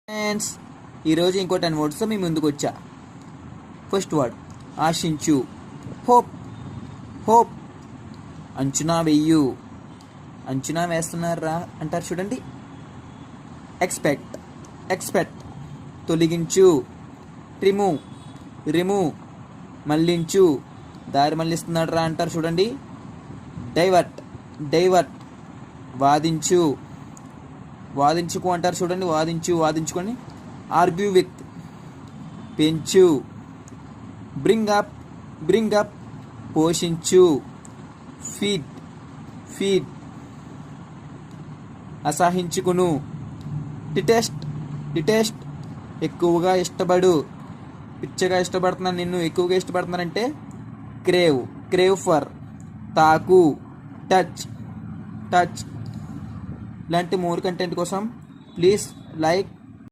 Friends, ఈరోజు ఇంకో 10 వర్డ్స్తో మీ ముందుకు వచ్చా. ఫస్ట్ వర్డ్ ఆశించు, హోప్. హోప్. అంచనా వెయ్యు, అంచనా వేస్తున్నారా అంటారు చూడండి. ఎక్స్పెక్ట్. ఎక్స్పెక్ట్. తొలగించు. రిమూవ్. రిమూవ్. మళ్ళించు, దారి మళ్ళిస్తున్నాడు రా అంటారు చూడండి. డైవర్ట్. డైవర్ట్. వాదించు. వాదించుకో అంటారు చూడండి. వాదించు, వాదించుకొని. Argue with. పెంచు. Bring up. Bring up. పోషించు. ఫీడ్. ఫీడ్. అసహించుకును. డిటెస్ట్. డిటెస్ట్. ఎక్కువగా ఇష్టపడు. పిచ్చగా ఇష్టపడుతున్నాను, నిన్ను ఎక్కువగా ఇష్టపడుతున్నానంటే క్రేవ్. Crave for. తాకు. టచ్. టచ్. ఇలాంటి మోర్ కంటెంట్ కోసం ప్లీజ్ లైక్